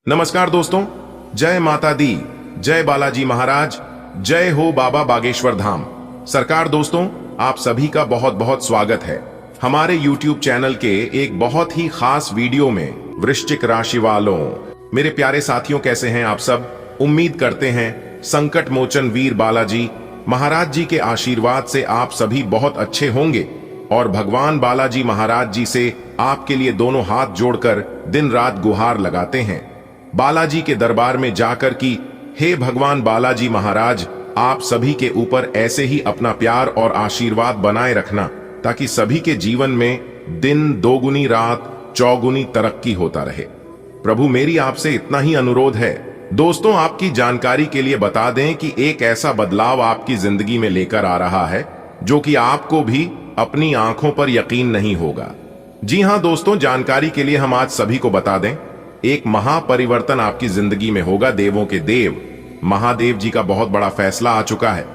नमस्कार दोस्तों, जय माता दी, जय बालाजी महाराज, जय हो बाबा बागेश्वर धाम। सरकार दोस्तों, आप सभी का बहुत बहुत स्वागत है हमारे YouTube चैनल के एक बहुत ही खास वीडियो में। वृश्चिक राशि वालों, मेरे प्यारे साथियों, कैसे हैं आप सब? उम्मीद करते हैं संकट मोचन वीर बालाजी महाराज जी के आशीर्वाद से आप सभी बहुत अच्छे होंगे और भगवान बालाजी महाराज जी से आपके लिए दोनों हाथ जोड़कर दिन रात गुहार लगाते हैं बालाजी के दरबार में जाकर कि हे भगवान बालाजी महाराज, आप सभी के ऊपर ऐसे ही अपना प्यार और आशीर्वाद बनाए रखना ताकि सभी के जीवन में दिन दोगुनी रात चौगुनी तरक्की होता रहे। प्रभु, मेरी आपसे इतना ही अनुरोध है। दोस्तों, आपकी जानकारी के लिए बता दें कि एक ऐसा बदलाव आपकी जिंदगी में लेकर आ रहा है जो कि आपको भी अपनी आंखों पर यकीन नहीं होगा। जी हां दोस्तों, जानकारी के लिए हम आज सभी को बता दें, एक महापरिवर्तन आपकी जिंदगी में होगा। देवों के देव महादेव जी का बहुत बड़ा फैसला आ चुका है,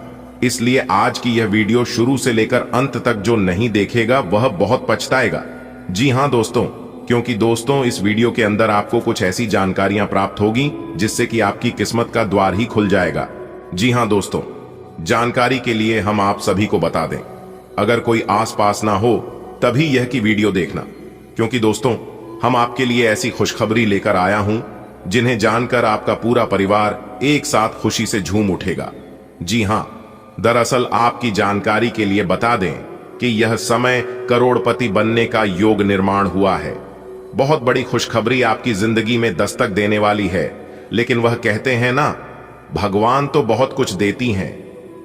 इसलिए आज की यह वीडियो शुरू से लेकर अंत तक जो नहीं देखेगा वह बहुत पछताएगा। जी हां दोस्तों, क्योंकि दोस्तों इस वीडियो के अंदर आपको कुछ ऐसी जानकारियां प्राप्त होगी जिससे कि आपकी किस्मत का द्वार ही खुल जाएगा। जी हां दोस्तों, जानकारी के लिए हम आप सभी को बता दें, अगर कोई आसपास ना हो तभी यह की वीडियो देखना, क्योंकि दोस्तों हम आपके लिए ऐसी खुशखबरी लेकर आया हूं जिन्हें जानकर आपका पूरा परिवार एक साथ खुशी से झूम उठेगा। जी हां, दरअसल आपकी जानकारी के लिए बता दें कि यह समय करोड़पति बनने का योग निर्माण हुआ है। बहुत बड़ी खुशखबरी आपकी जिंदगी में दस्तक देने वाली है। लेकिन वह कहते हैं ना, भगवान तो बहुत कुछ देती हैं,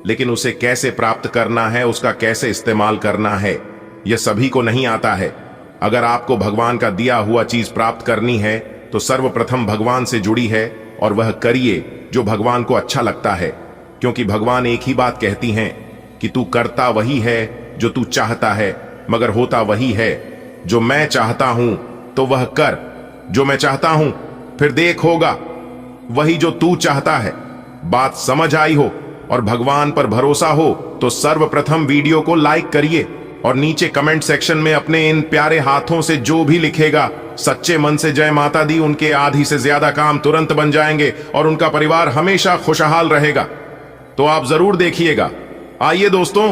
लेकिन उसे कैसे प्राप्त करना है, उसका कैसे इस्तेमाल करना है, यह सभी को नहीं आता है। अगर आपको भगवान का दिया हुआ चीज प्राप्त करनी है तो सर्वप्रथम भगवान से जुड़ी है और वह करिए जो भगवान को अच्छा लगता है, क्योंकि भगवान एक ही बात कहती हैं कि तू करता वही है जो तू चाहता है, मगर होता वही है जो मैं चाहता हूं। तो वह कर जो मैं चाहता हूं, फिर देख होगा वही जो तू चाहता है। बात समझ आई हो और भगवान पर भरोसा हो तो सर्वप्रथम वीडियो को लाइक करिए और नीचे कमेंट सेक्शन में अपने इन प्यारे हाथों से जो भी लिखेगा सच्चे मन से जय माता दी, उनके आधी से ज्यादा काम तुरंत बन जाएंगे और उनका परिवार हमेशा खुशहाल रहेगा। तो आप जरूर देखिएगा। आइए दोस्तों,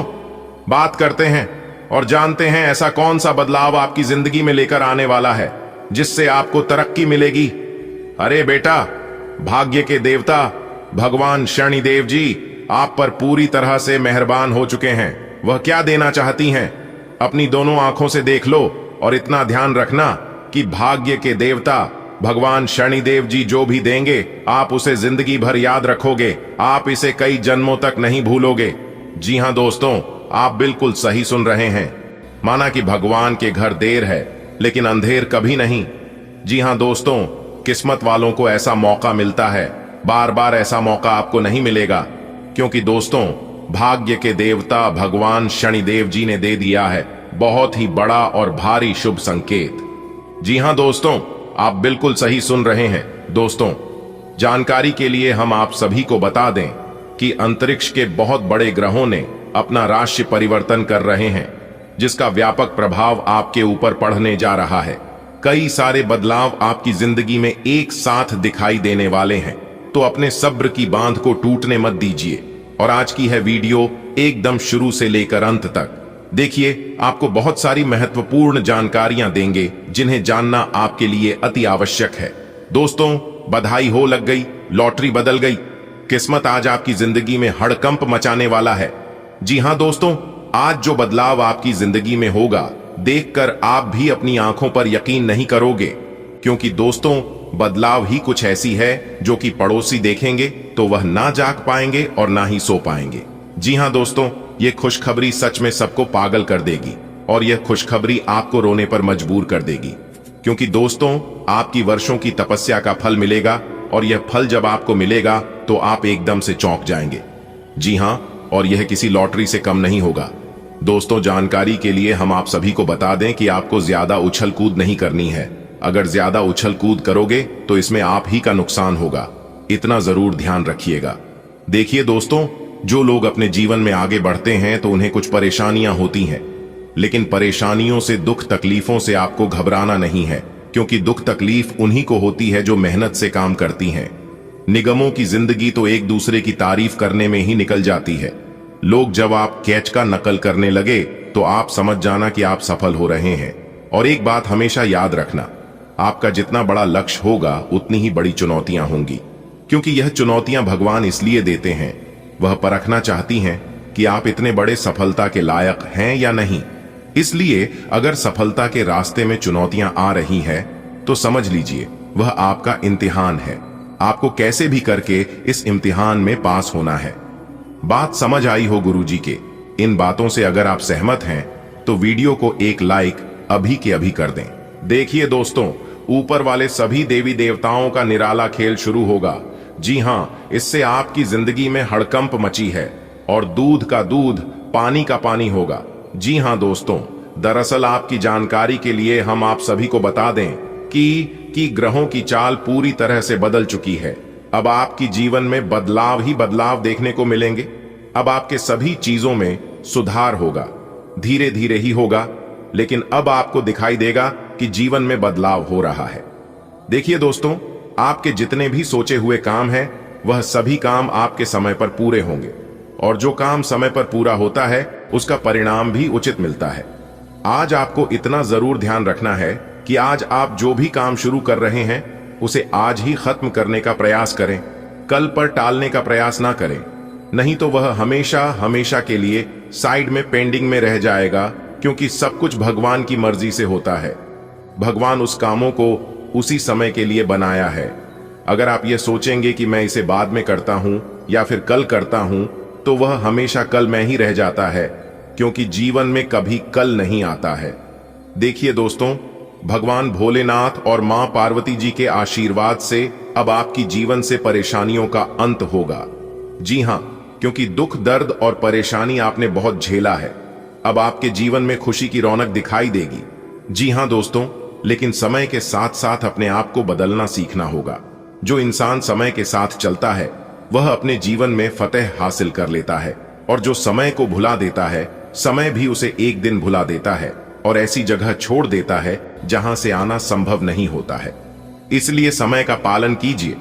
बात करते हैं और जानते हैं ऐसा कौन सा बदलाव आपकी जिंदगी में लेकर आने वाला है जिससे आपको तरक्की मिलेगी। अरे बेटा, भाग्य के देवता भगवान शनिदेव जी आप पर पूरी तरह से मेहरबान हो चुके हैं। वह क्या देना चाहती हैं, अपनी दोनों आंखों से देख लो और इतना ध्यान रखना कि भाग्य के देवता भगवान शनिदेव जी जो भी देंगे आप उसे जिंदगी भर याद रखोगे, आप इसे कई जन्मों तक नहीं भूलोगे। जी हां दोस्तों, आप बिल्कुल सही सुन रहे हैं। माना कि भगवान के घर देर है लेकिन अंधेर कभी नहीं। जी हां दोस्तों, किस्मत वालों को ऐसा मौका मिलता है, बार बार ऐसा मौका आपको नहीं मिलेगा, क्योंकि दोस्तों भाग्य के देवता भगवान शनिदेव जी ने दे दिया है बहुत ही बड़ा और भारी शुभ संकेत। जी हां दोस्तों, आप बिल्कुल सही सुन रहे हैं। दोस्तों, जानकारी के लिए हम आप सभी को बता दें कि अंतरिक्ष के बहुत बड़े ग्रहों ने अपना राशि परिवर्तन कर रहे हैं, जिसका व्यापक प्रभाव आपके ऊपर पड़ने जा रहा है। कई सारे बदलाव आपकी जिंदगी में एक साथ दिखाई देने वाले हैं, तो अपने सब्र की बांध को टूटने मत दीजिए और आज की है वीडियो एकदम शुरू से लेकर अंत तक देखिए। आपको बहुत सारी महत्वपूर्ण जानकारियां देंगे जिन्हें जानना आपके लिए अति आवश्यक है। दोस्तों, बधाई हो, लग गई, लॉटरी बदल गई, किस्मत आज आपकी जिंदगी में हड़कंप मचाने वाला है। जी हां दोस्तों, आज जो बदलाव आपकी जिंदगी में होगा देखकर आप भी अपनी आंखों पर यकीन नहीं करोगे, क्योंकि दोस्तों बदलाव ही कुछ ऐसी है जो कि पड़ोसी देखेंगे तो वह ना जाग पाएंगे और ना ही सो पाएंगे। जी हां दोस्तों, यह खुशखबरी सच में सबको पागल कर देगी और यह खुशखबरी आपको रोने पर मजबूर कर देगी, क्योंकि दोस्तों आपकी वर्षों की तपस्या का फल मिलेगा और यह फल जब आपको मिलेगा तो आप एकदम से चौंक जाएंगे। जी हां, और यह किसी लॉटरी से कम नहीं होगा। दोस्तों, जानकारी के लिए हम आप सभी को बता दें कि आपको ज्यादा उछल कूद नहीं करनी है। अगर ज्यादा उछल कूद करोगे तो इसमें आप ही का नुकसान होगा, इतना जरूर ध्यान रखिएगा। देखिए दोस्तों, जो लोग अपने जीवन में आगे बढ़ते हैं तो उन्हें कुछ परेशानियां होती हैं, लेकिन परेशानियों से, दुख तकलीफों से आपको घबराना नहीं है। क्योंकि दुख तकलीफ उन्हीं को होती है जो मेहनत से काम करती हैं। निगमों की जिंदगी तो एक दूसरे की तारीफ करने में ही निकल जाती है। लोग जब आप कैच का नकल करने लगे तो आप समझ जाना कि आप सफल हो रहे हैं। और एक बात हमेशा याद रखना, आपका जितना बड़ा लक्ष्य होगा उतनी ही बड़ी चुनौतियां होंगी, क्योंकि यह चुनौतियां भगवान इसलिए देते हैं, वह परखना चाहती हैं कि आप इतने बड़े सफलता के लायक हैं या नहीं। इसलिए अगर सफलता के रास्ते में चुनौतियां आ रही हैं तो समझ लीजिए वह आपका इम्तिहान है। आपको कैसे भी करके इस इम्तिहान में पास होना है। बात समझ आई हो गुरुजी के इन बातों से अगर आप सहमत हैं तो वीडियो को एक लाइक अभी के अभी कर दें। देखिए दोस्तों, ऊपर वाले सभी देवी देवताओं का निराला खेल शुरू होगा। जी हां, इससे आपकी जिंदगी में हड़कंप मची है और दूध का दूध, पानी का पानी होगा। जी हां दोस्तों, दरअसल आपकी जानकारी के लिए हम आप सभी को बता दें कि ग्रहों की चाल पूरी तरह से बदल चुकी है। अब आपकी जीवन में बदलाव ही बदलाव देखने को मिलेंगे। अब आपके सभी चीजों में सुधार होगा, धीरे धीरे ही होगा, लेकिन अब आपको दिखाई देगा कि जीवन में बदलाव हो रहा है। देखिए दोस्तों, आपके जितने भी सोचे हुए काम हैं वह सभी काम आपके समय पर पूरे होंगे, और जो काम समय पर पूरा होता है उसका परिणाम भी उचित मिलता है। आज आपको इतना जरूर ध्यान रखना है कि आज आप जो भी काम शुरू कर रहे हैं उसे आज ही खत्म करने का प्रयास करें, कल पर टालने का प्रयास ना करें, नहीं तो वह हमेशा हमेशा के लिए साइड में पेंडिंग में रह जाएगा, क्योंकि सब कुछ भगवान की मर्जी से होता है। भगवान उस कामों को उसी समय के लिए बनाया है। अगर आप ये सोचेंगे कि मैं इसे बाद में करता हूं या फिर कल करता हूं, तो वह हमेशा कल में ही रह जाता है, क्योंकि जीवन में कभी कल नहीं आता है। देखिए दोस्तों, भगवान भोलेनाथ और मां पार्वती जी के आशीर्वाद से अब आपकी जीवन से परेशानियों का अंत होगा। जी हां, क्योंकि दुख, दर्द और परेशानी आपने बहुत झेला है। अब आपके जीवन में खुशी की रौनक दिखाई देगी। जी हां दोस्तों, लेकिन समय के साथ साथ अपने आप को बदलना सीखना होगा। जो इंसान समय के साथ चलता है वह अपने जीवन में फतेह हासिल कर लेता है, और जो समय को भुला देता है, समय भी उसे एक दिन भुला देता है और ऐसी जगह छोड़ देता है जहां से आना संभव नहीं होता है। इसलिए समय का पालन कीजिए,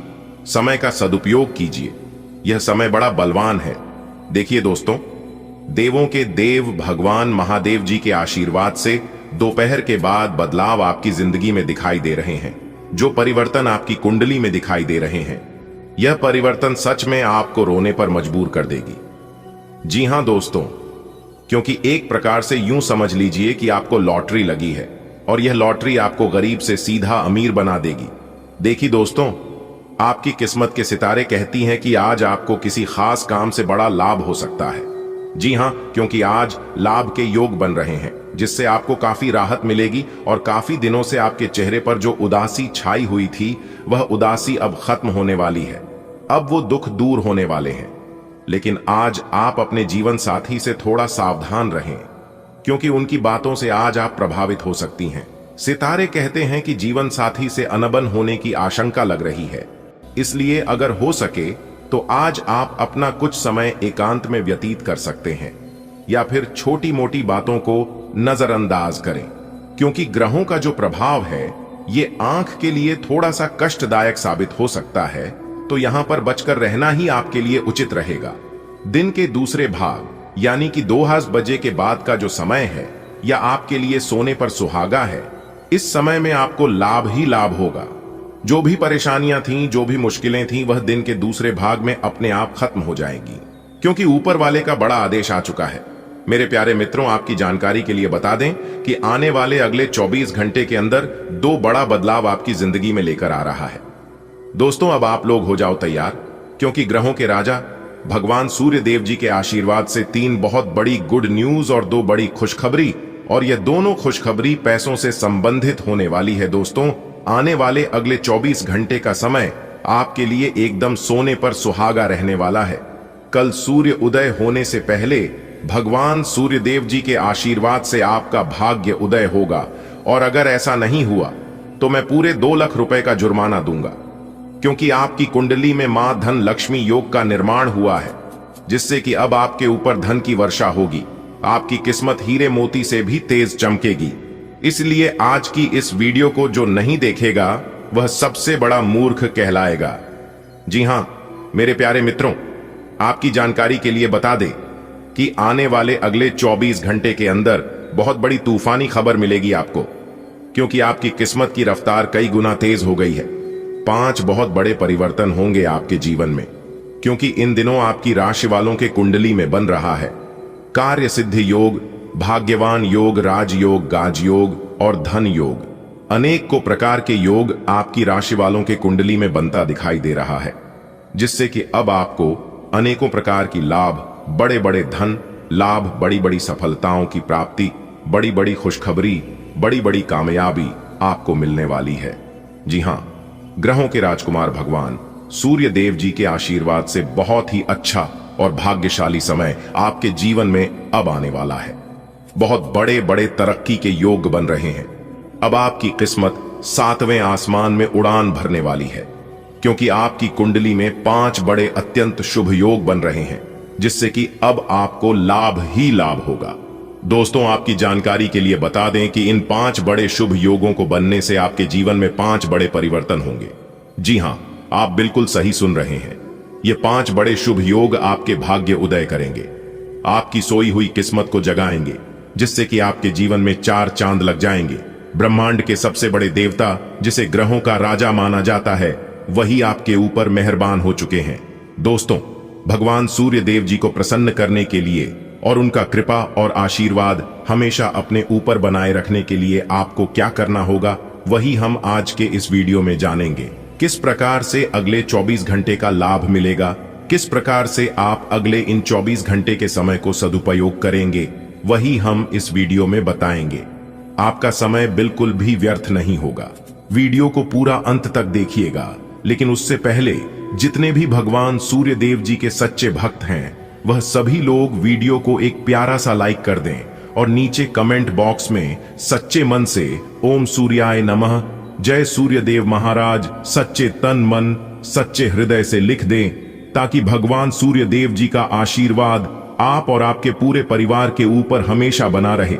समय का सदुपयोग कीजिए। यह समय बड़ा बलवान है। देखिए दोस्तों, देवों के देव भगवान महादेव जी के आशीर्वाद से दोपहर के बाद बदलाव आपकी जिंदगी में दिखाई दे रहे हैं। जो परिवर्तन आपकी कुंडली में दिखाई दे रहे हैं, यह परिवर्तन सच में आपको रोने पर मजबूर कर देगी। जी हां दोस्तों, क्योंकि एक प्रकार से यूं समझ लीजिए कि आपको लॉटरी लगी है, और यह लॉटरी आपको गरीब से सीधा अमीर बना देगी। देखिए दोस्तों, आपकी किस्मत के सितारे कहती हैं कि आज आपको किसी खास काम से बड़ा लाभ हो सकता है। जी हां, क्योंकि आज लाभ के योग बन रहे हैं, जिससे आपको काफी राहत मिलेगी, और काफी दिनों से आपके चेहरे पर जो उदासी छाई हुई थी वह उदासी अब खत्म होने वाली है। अब वो दुख दूर होने वाले हैं। लेकिन आज आप अपने जीवन साथी से थोड़ा सावधान रहें, क्योंकि उनकी बातों से आज आप प्रभावित हो सकती हैं। सितारे कहते हैं कि जीवन साथी से अनबन होने की आशंका लग रही है। इसलिए अगर हो सके तो आज आप अपना कुछ समय एकांत में व्यतीत कर सकते हैं, या फिर छोटी मोटी बातों को नजरअंदाज करें, क्योंकि ग्रहों का जो प्रभाव है ये आंख के लिए थोड़ा सा कष्टदायक साबित हो सकता है। तो यहां पर बचकर रहना ही आपके लिए उचित रहेगा। दिन के दूसरे भाग यानी कि 2 बजे के बाद का जो समय है, या आपके लिए सोने पर सुहागा है, इस समय में आपको लाभ ही लाभ होगा। जो भी परेशानियां थीं, जो भी मुश्किलें थीं, वह दिन के दूसरे भाग में अपने आप खत्म हो जाएंगी, क्योंकि ऊपर वाले का बड़ा आदेश आ चुका है। मेरे प्यारे मित्रों, आपकी जानकारी के लिए बता दें कि आने वाले अगले 24 घंटे के अंदर 2 बड़ा बदलाव आपकी जिंदगी में लेकर आ रहा है। दोस्तों, अब आप लोग हो जाओ तैयार, क्योंकि ग्रहों के राजा भगवान सूर्य देव जी के आशीर्वाद से 3 बहुत बड़ी गुड न्यूज और 2 बड़ी खुशखबरी, और यह दोनों खुशखबरी पैसों से संबंधित होने वाली है। दोस्तों, आने वाले अगले 24 घंटे का समय आपके लिए एकदम सोने पर सुहागा रहने वाला है। कल सूर्य उदय होने से पहले भगवान सूर्य देव जी के आशीर्वाद से आपका भाग्य उदय होगा, और अगर ऐसा नहीं हुआ तो मैं पूरे 2 लाख रुपए का जुर्माना दूंगा, क्योंकि आपकी कुंडली में मां धन लक्ष्मी योग का निर्माण हुआ है, जिससे कि अब आपके ऊपर धन की वर्षा होगी। आपकी किस्मत हीरे मोती से भी तेज चमकेगी। इसलिए आज की इस वीडियो को जो नहीं देखेगा वह सबसे बड़ा मूर्ख कहलाएगा। जी हां मेरे प्यारे मित्रों, आपकी जानकारी के लिए बता दें कि आने वाले अगले 24 घंटे के अंदर बहुत बड़ी तूफानी खबर मिलेगी आपको, क्योंकि आपकी किस्मत की रफ्तार कई गुना तेज हो गई है। 5 बहुत बड़े परिवर्तन होंगे आपके जीवन में, क्योंकि इन दिनों आपकी राशि वालों के कुंडली में बन रहा है कार्य सिद्धि योग, भाग्यवान योग, राजयोग, गाजयोग और धन योग। अनेक को प्रकार के योग आपकी राशि वालों के कुंडली में बनता दिखाई दे रहा है, जिससे कि अब आपको अनेकों प्रकार की लाभ, बड़े बड़े धन लाभ, बड़ी बड़ी सफलताओं की प्राप्ति, बड़ी बड़ी खुशखबरी, बड़ी बड़ी कामयाबी आपको मिलने वाली है। जी हां, ग्रहों के राजकुमार भगवान सूर्य देव जी के आशीर्वाद से बहुत ही अच्छा और भाग्यशाली समय आपके जीवन में अब आने वाला है। बहुत बड़े बड़े तरक्की के योग बन रहे हैं। अब आपकी किस्मत 7वें आसमान में उड़ान भरने वाली है, क्योंकि आपकी कुंडली में 5 बड़े अत्यंत शुभ योग बन रहे हैं, जिससे कि अब आपको लाभ ही लाभ होगा। दोस्तों, आपकी जानकारी के लिए बता दें कि इन 5 बड़े शुभ योगों को बनने से आपके जीवन में 5 बड़े परिवर्तन होंगे। जी हां, आप बिल्कुल सही सुन रहे हैं। ये 5 बड़े शुभ योग आपके भाग्य उदय करेंगे, आपकी सोई हुई किस्मत को जगाएंगे, जिससे कि आपके जीवन में 4 चांद लग जाएंगे। ब्रह्मांड के सबसे बड़े देवता, जिसे ग्रहों का राजा माना जाता है, वही आपके ऊपर मेहरबान हो चुके हैं। दोस्तों, भगवान सूर्य देव जी को प्रसन्न करने के लिए और उनका कृपा और आशीर्वाद हमेशा अपने ऊपर बनाए रखने के लिए आपको क्या करना होगा, वही हम आज के इस वीडियो में जानेंगे। किस प्रकार से अगले 24 घंटे का लाभ मिलेगा, किस प्रकार से आप अगले इन 24 घंटे के समय को सदुपयोग करेंगे, वही हम इस वीडियो में बताएंगे। आपका समय बिल्कुल भी व्यर्थ नहीं होगा। वीडियो को पूरा अंत तक देखिएगा, लेकिन उससे पहले जितने भी भगवान सूर्य देव जी के सच्चे भक्त हैं, वह सभी लोग वीडियो को एक प्यारा सा लाइक कर दें और नीचे कमेंट बॉक्स में सच्चे मन से ओम सूर्याय नमः, जय सूर्य देव महाराज, सच्चे तन मन सच्चे हृदय से लिख दें, ताकि भगवान सूर्य देव जी का आशीर्वाद आप और आपके पूरे परिवार के ऊपर हमेशा बना रहे।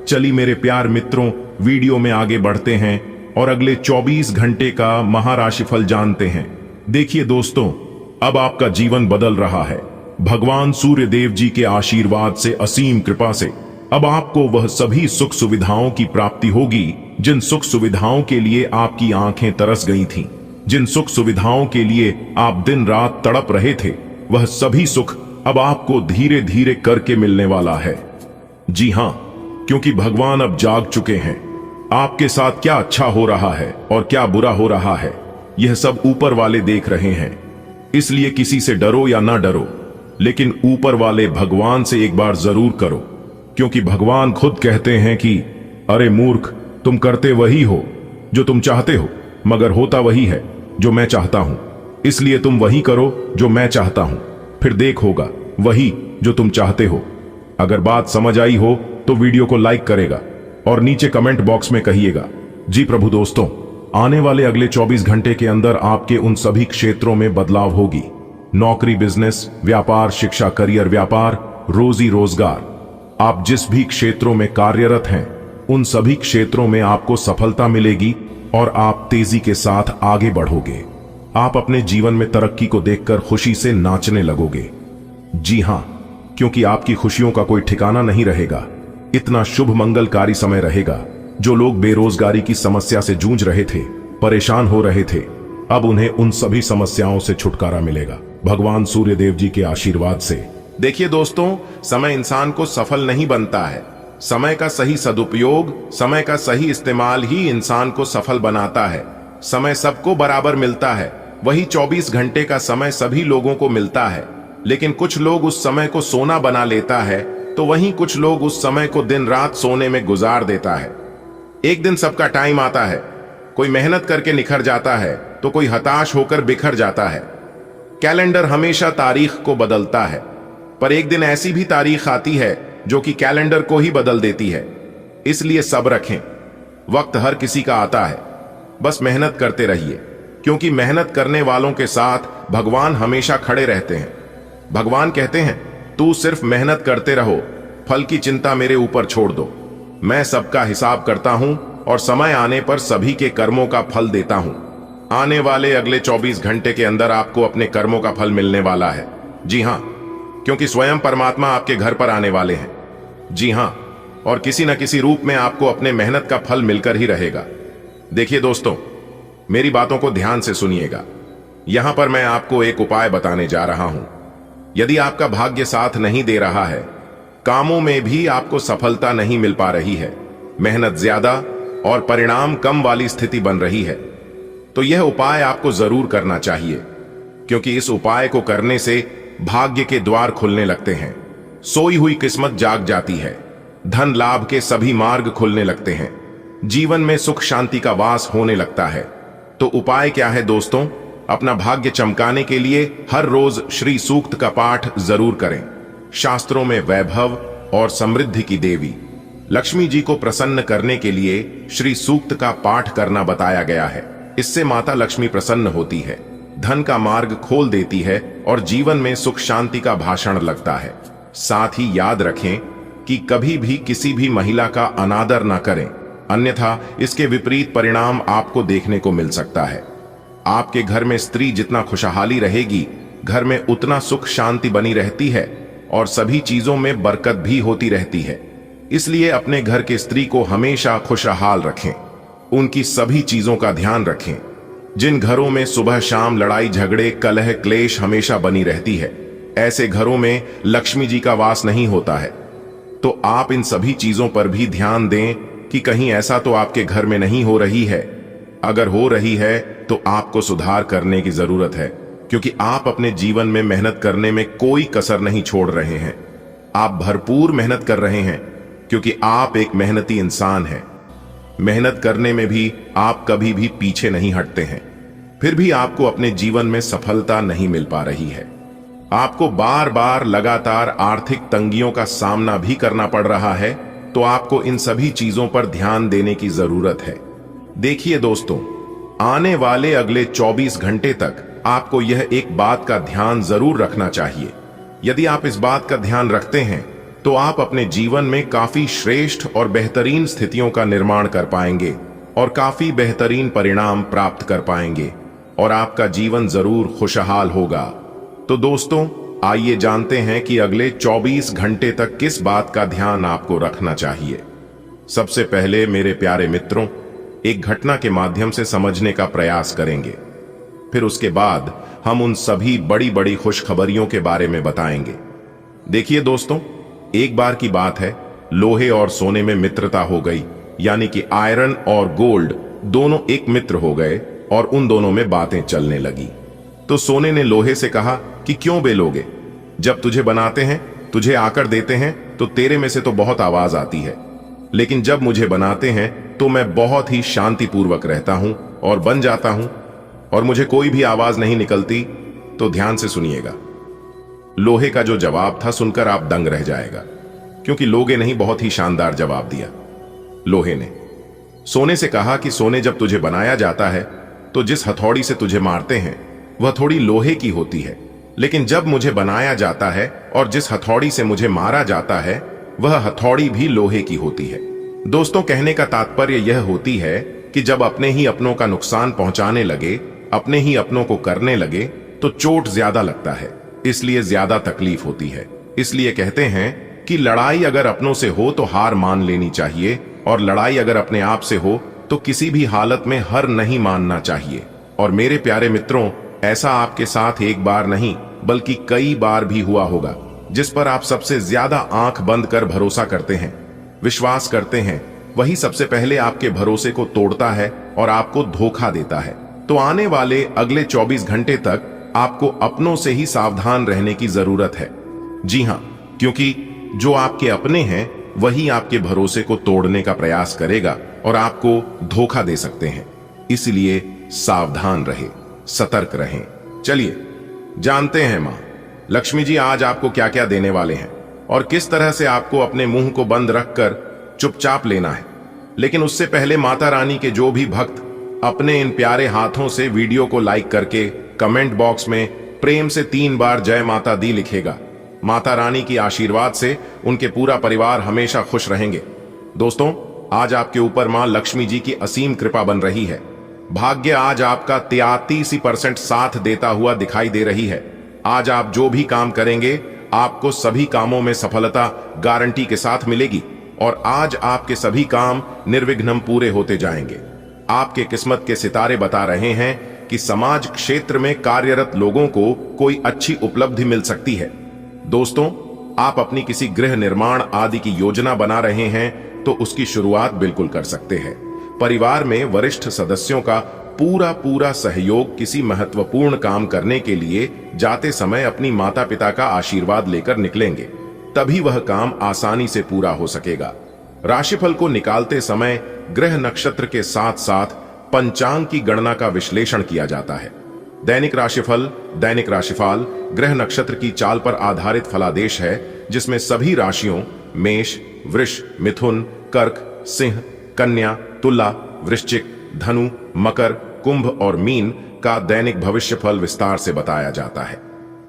चलिए मेरे प्यार मित्रों, वीडियो में आगे बढ़ते हैं और अगले 24 घंटे का महाराशिफल जानते हैं। देखिए दोस्तों, अब आपका जीवन बदल रहा है। भगवान सूर्य देव जी के आशीर्वाद से, असीम कृपा से अब आपको वह सभी सुख सुविधाओं की प्राप्ति होगी, जिन सुख सुविधाओं के लिए आपकी आंखें तरस गई थीं, जिन सुख सुविधाओं के लिए आप दिन रात तड़प रहे थे, वह सभी सुख अब आपको धीरे धीरे करके मिलने वाला है। जी हां, क्योंकि भगवान अब जाग चुके हैं। आपके साथ क्या अच्छा हो रहा है और क्या बुरा हो रहा है, यह सब ऊपर वाले देख रहे हैं। इसलिए किसी से डरो या ना डरो, लेकिन ऊपर वाले भगवान से एक बार जरूर करो, क्योंकि भगवान खुद कहते हैं कि अरे मूर्ख, तुम करते वही हो जो तुम चाहते हो, मगर होता वही है जो मैं चाहता हूं। इसलिए तुम वही करो जो मैं चाहता हूं, फिर देख होगा वही जो तुम चाहते हो। अगर बात समझ आई हो तो वीडियो को लाइक करेगा और नीचे कमेंट बॉक्स में कहिएगा। जी प्रभु। दोस्तों, आने वाले अगले 24 घंटे के अंदर आपके उन सभी क्षेत्रों में बदलाव होगी। नौकरी, बिजनेस, व्यापार, शिक्षा, करियर, व्यापार, रोजी रोजगार, आप जिस भी क्षेत्रों में कार्यरत हैं, उन सभी क्षेत्रों में आपको सफलता मिलेगी और आप तेजी के साथ आगे बढ़ोगे। आप अपने जीवन में तरक्की को देखकर खुशी से नाचने लगोगे। जी हां, क्योंकि आपकी खुशियों का कोई ठिकाना नहीं रहेगा। इतना शुभ मंगलकारी समय रहेगा। जो लोग बेरोजगारी की समस्या से जूझ रहे थे, परेशान हो रहे थे, अब उन्हें उन सभी समस्याओं से छुटकारा मिलेगा भगवान सूर्य देव जी के आशीर्वाद से। देखिए दोस्तों, समय इंसान को सफल नहीं बनता है। समय का सही सदुपयोग, समय का सही इस्तेमाल ही इंसान को सफल बनाता है। समय सबको बराबर मिलता है, वही 24 घंटे का समय सभी लोगों को मिलता है, लेकिन कुछ लोग उस समय को सोना बना लेता है, तो वहीं कुछ लोग उस समय को दिन रात सोने में गुजार देता है। एक दिन सबका टाइम आता है, कोई मेहनत करके निखर जाता है तो कोई हताश होकर बिखर जाता है। कैलेंडर हमेशा तारीख को बदलता है, पर एक दिन ऐसी भी तारीख आती है जो कि कैलेंडर को ही बदल देती है। इसलिए सब रखें, वक्त हर किसी का आता है, बस मेहनत करते रहिए, क्योंकि मेहनत करने वालों के साथ भगवान हमेशा खड़े रहते हैं। भगवान कहते हैं, तू सिर्फ मेहनत करते रहो, फल की चिंता मेरे ऊपर छोड़ दो। मैं सबका हिसाब करता हूं और समय आने पर सभी के कर्मों का फल देता हूं। आने वाले अगले 24 घंटे के अंदर आपको अपने कर्मों का फल मिलने वाला है। जी हां, क्योंकि स्वयं परमात्मा आपके घर पर आने वाले हैं। जी हां, और किसी न किसी रूप में आपको अपने मेहनत का फल मिलकर ही रहेगा। देखिए दोस्तों, मेरी बातों को ध्यान से सुनिएगा। यहां पर मैं आपको एक उपाय बताने जा रहा हूं। यदि आपका भाग्य साथ नहीं दे रहा है, कामों में भी आपको सफलता नहीं मिल पा रही है, मेहनत ज्यादा और परिणाम कम वाली स्थिति बन रही है, तो यह उपाय आपको जरूर करना चाहिए, क्योंकि इस उपाय को करने से भाग्य के द्वार खुलने लगते हैं, सोई हुई किस्मत जाग जाती है, धन लाभ के सभी मार्ग खुलने लगते हैं, जीवन में सुख शांति का वास होने लगता है। तो उपाय क्या है दोस्तों? अपना भाग्य चमकाने के लिए हर रोज श्री सूक्त का पाठ जरूर करें। शास्त्रों में वैभव और समृद्धि की देवी लक्ष्मी जी को प्रसन्न करने के लिए श्री सूक्त का पाठ करना बताया गया है। इससे माता लक्ष्मी प्रसन्न होती है, धन का मार्ग खोल देती है और जीवन में सुख शांति का भाषण लगता है। साथ ही याद रखें कि कभी भी किसी भी महिला का अनादर न करें, अन्यथा इसके विपरीत परिणाम आपको देखने को मिल सकता है। आपके घर में स्त्री जितना खुशहाली रहेगी, घर में उतना सुख शांति बनी रहती है और सभी चीजों में बरकत भी होती रहती है। इसलिए अपने घर के स्त्री को हमेशा खुशहाल रखें, उनकी सभी चीजों का ध्यान रखें। जिन घरों में सुबह शाम लड़ाई झगड़े कलह क्लेश हमेशा बनी रहती है, ऐसे घरों में लक्ष्मी जी का वास नहीं होता है। तो आप इन सभी चीजों पर भी ध्यान दें कि कहीं ऐसा तो आपके घर में नहीं हो रही है। अगर हो रही है तो आपको सुधार करने की जरूरत है, क्योंकि आप अपने जीवन में मेहनत करने में कोई कसर नहीं छोड़ रहे हैं। आप भरपूर मेहनत कर रहे हैं, क्योंकि आप एक मेहनती इंसान हैं। मेहनत करने में भी आप कभी भी पीछे नहीं हटते हैं, फिर भी आपको अपने जीवन में सफलता नहीं मिल पा रही है। आपको बार बार लगातार आर्थिक तंगियों का सामना भी करना पड़ रहा है, तो आपको इन सभी चीजों पर ध्यान देने की जरूरत है। देखिए दोस्तों, आने वाले अगले 24 घंटे तक आपको यह एक बात का ध्यान जरूर रखना चाहिए। यदि आप इस बात का ध्यान रखते हैं तो आप अपने जीवन में काफी श्रेष्ठ और बेहतरीन स्थितियों का निर्माण कर पाएंगे और काफी बेहतरीन परिणाम प्राप्त कर पाएंगे और आपका जीवन जरूर खुशहाल होगा। तो दोस्तों, आइए जानते हैं कि अगले 24 घंटे तक किस बात का ध्यान आपको रखना चाहिए। सबसे पहले मेरे प्यारे मित्रों, एक घटना के माध्यम से समझने का प्रयास करेंगे। फिर उसके बाद हम उन सभी बड़ी बड़ी खुशखबरियों के बारे में बताएंगे। देखिए दोस्तों, एक बार की बात है, लोहे और सोने में मित्रता हो गई, यानी कि आयरन और गोल्ड दोनों एक मित्र हो गए और उन दोनों में बातें चलने लगी। तो सोने ने लोहे से कहा कि क्यों बेलोगे? जब तुझे बनाते हैं, तुझे आकर देते हैं, तो तेरे में से तो बहुत आवाज आती है, लेकिन जब मुझे बनाते हैं तो मैं बहुत ही शांतिपूर्वक रहता हूं और बन जाता हूं, और मुझे कोई भी आवाज नहीं निकलती। तो ध्यान से सुनिएगा। लोहे का जो जवाब था सुनकर आप दंग रह जाएगा, क्योंकि लोगे नहीं, बहुत ही शानदार जवाब दिया। लोहे ने सोने से कहा कि सोने, जब तुझे बनाया जाता है तो जिस हथौड़ी से तुझे मारते हैं वह थोड़ी लोहे की होती है, लेकिन जब मुझे बनाया जाता है और जिस हथौड़ी से मुझे मारा जाता है वह हथौड़ी भी लोहे की होती है। दोस्तों, कहने का तात्पर्य यह होती है कि जब अपने ही अपनों का नुकसान पहुंचाने लगे, अपने ही अपनों को करने लगे, तो चोट ज्यादा लगता है, इसलिए ज्यादा तकलीफ होती है। इसलिए कहते हैं कि लड़ाई अगर अपनों से हो तो हार मान लेनी चाहिए, और लड़ाई अगर अपने आप से हो तो किसी भी हालत में हार नहीं मानना चाहिए। और मेरे प्यारे मित्रों, ऐसा आपके साथ एक बार नहीं बल्कि कई बार भी हुआ होगा, जिस पर आप सबसे ज्यादा आंख बंद कर भरोसा करते हैं, विश्वास करते हैं, वही सबसे पहले आपके भरोसे को तोड़ता है और आपको धोखा देता है। तो आने वाले अगले 24 घंटे तक आपको अपनों से ही सावधान रहने की जरूरत है। जी हां, क्योंकि जो आपके अपने हैं वही आपके भरोसे को तोड़ने का प्रयास करेगा और आपको धोखा दे सकते हैं। इसलिए सावधान रहे, सतर्क रहें। चलिए जानते हैं मां लक्ष्मी जी आज आपको क्या क्या देने वाले हैं और किस तरह से आपको अपने मुंह को बंद रखकर चुपचाप लेना है। लेकिन उससे पहले माता रानी के जो भी भक्त अपने इन प्यारे हाथों से वीडियो को लाइक करके कमेंट बॉक्स में प्रेम से 3 बार जय माता दी लिखेगा, माता रानी की आशीर्वाद से उनके पूरा परिवार हमेशा खुश रहेंगे। दोस्तों, आज आपके ऊपर मां लक्ष्मी जी की असीम कृपा बन रही है। भाग्य आज आपका 83% साथ देता हुआ दिखाई दे रही है। आज आप जो भी काम करेंगे, आपको सभी कामों में सफलता गारंटी के साथ मिलेगी और आज आपके सभी काम निर्विघ्न पूरे होते जाएंगे। आपके किस्मत के सितारे बता रहे हैं कि समाज क्षेत्र में कार्यरत लोगों को कोई अच्छी उपलब्धि मिल सकती है। दोस्तों, आप अपनी किसी गृह निर्माण आदि की योजना बना रहे हैं तो उसकी शुरुआत बिल्कुल कर सकते हैं। परिवार में वरिष्ठ सदस्यों का पूरा सहयोग किसी महत्वपूर्ण काम करने के लिए जाते समय अपनी माता पिता का आशीर्वाद लेकर निकलेंगे, तभी वह काम आसानी से पूरा हो सकेगा। राशिफल को निकालते समय ग्रह नक्षत्र के साथ साथ पंचांग की गणना का विश्लेषण किया जाता है। दैनिक राशिफल ग्रह नक्षत्र की चाल पर आधारित फलादेश है, जिसमें सभी राशियों मेष, वृष, मिथुन, कर्क, सिंह, कन्या, तुला, वृश्चिक, धनु, मकर, कुंभ और मीन का दैनिक भविष्य फल विस्तार से बताया जाता है।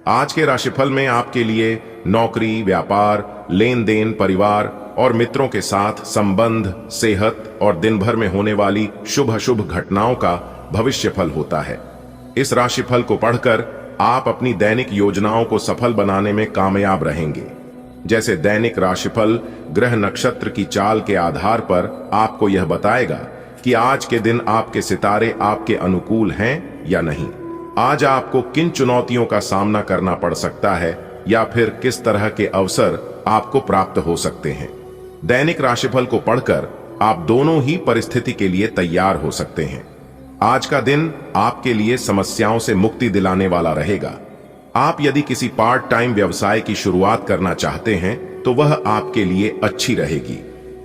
आज के राशिफल में आपके लिए नौकरी, व्यापार, लेन देन, परिवार और मित्रों के साथ संबंध, सेहत और दिन भर में होने वाली शुभ अशुभ घटनाओं का भविष्य फल होता है। इस राशिफल को पढ़कर आप अपनी दैनिक योजनाओं को सफल बनाने में कामयाब रहेंगे। जैसे दैनिक राशिफल ग्रह नक्षत्र की चाल के आधार पर आपको यह बताएगा कि आज के दिन आपके सितारे आपके अनुकूल हैं या नहीं। आज आपको किन चुनौतियों का सामना करना पड़ सकता है या फिर किस तरह के अवसर आपको प्राप्त हो सकते हैं। दैनिक राशिफल को पढ़कर आप दोनों ही परिस्थिति के लिए तैयार हो सकते हैं। आज का दिन आपके लिए समस्याओं से मुक्ति दिलाने वाला रहेगा। आप यदि किसी पार्ट टाइम व्यवसाय की शुरुआत करना चाहते हैं तो वह आपके लिए अच्छी रहेगी।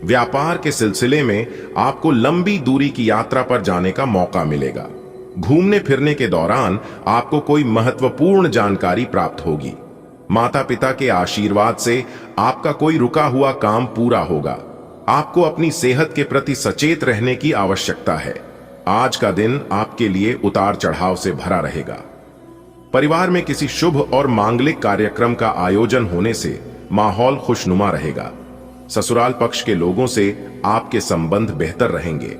व्यापार के सिलसिले में आपको लंबी दूरी की यात्रा पर जाने का मौका मिलेगा। घूमने फिरने के दौरान आपको कोई महत्वपूर्ण जानकारी प्राप्त होगी। माता पिता के आशीर्वाद से आपका कोई रुका हुआ काम पूरा होगा। आपको अपनी सेहत के प्रति सचेत रहने की आवश्यकता है। आज का दिन आपके लिए उतार चढ़ाव से भरा रहेगा। परिवार में किसी शुभ और मांगलिक कार्यक्रम का आयोजन होने से माहौल खुशनुमा रहेगा। ससुराल पक्ष के लोगों से आपके संबंध बेहतर रहेंगे।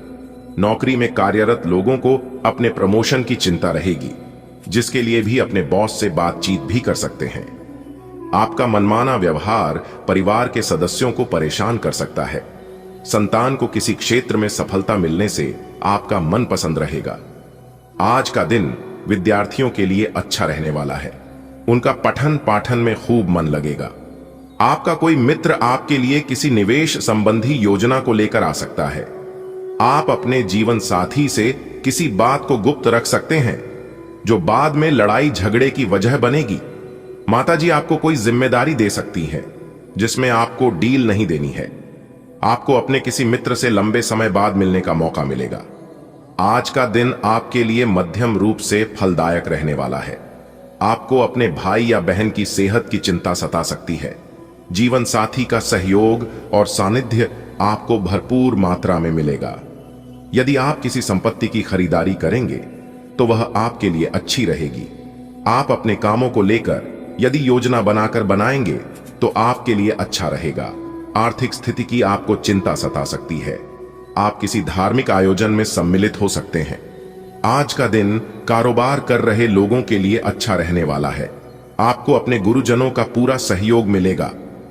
नौकरी में कार्यरत लोगों को अपने प्रमोशन की चिंता रहेगी, जिसके लिए भी अपने बॉस से बातचीत भी कर सकते हैं। आपका मनमाना व्यवहार परिवार के सदस्यों को परेशान कर सकता है। संतान को किसी क्षेत्र में सफलता मिलने से आपका मन पसंद रहेगा। आज का दिन विद्यार्थियों के लिए अच्छा रहने वाला है। उनका पठन पाठन में खूब मन लगेगा। आपका कोई मित्र आपके लिए किसी निवेश संबंधी योजना को लेकर आ सकता है। आप अपने जीवन साथी से किसी बात को गुप्त रख सकते हैं, जो बाद में लड़ाई झगड़े की वजह बनेगी। माताजी आपको कोई जिम्मेदारी दे सकती हैं, जिसमें आपको डील नहीं देनी है। आपको अपने किसी मित्र से लंबे समय बाद मिलने का मौका मिलेगा। आज का दिन आपके लिए मध्यम रूप से फलदायक रहने वाला है। आपको अपने भाई या बहन की सेहत की चिंता सता सकती है। जीवन साथी का सहयोग और सानिध्य आपको भरपूर मात्रा में मिलेगा। यदि आप किसी संपत्ति की खरीदारी करेंगे तो वह आपके लिए अच्छी रहेगी। आप अपने कामों को लेकर यदि योजना बनाकर बनाएंगे तो आपके लिए अच्छा रहेगा। आर्थिक स्थिति की आपको चिंता सता सकती है। आप किसी धार्मिक आयोजन में सम्मिलित हो सकते हैं। आज का दिन कारोबार कर रहे लोगों के लिए अच्छा रहने वाला है। आपको अपने गुरुजनों का पूरा सहयोग मिलेगा।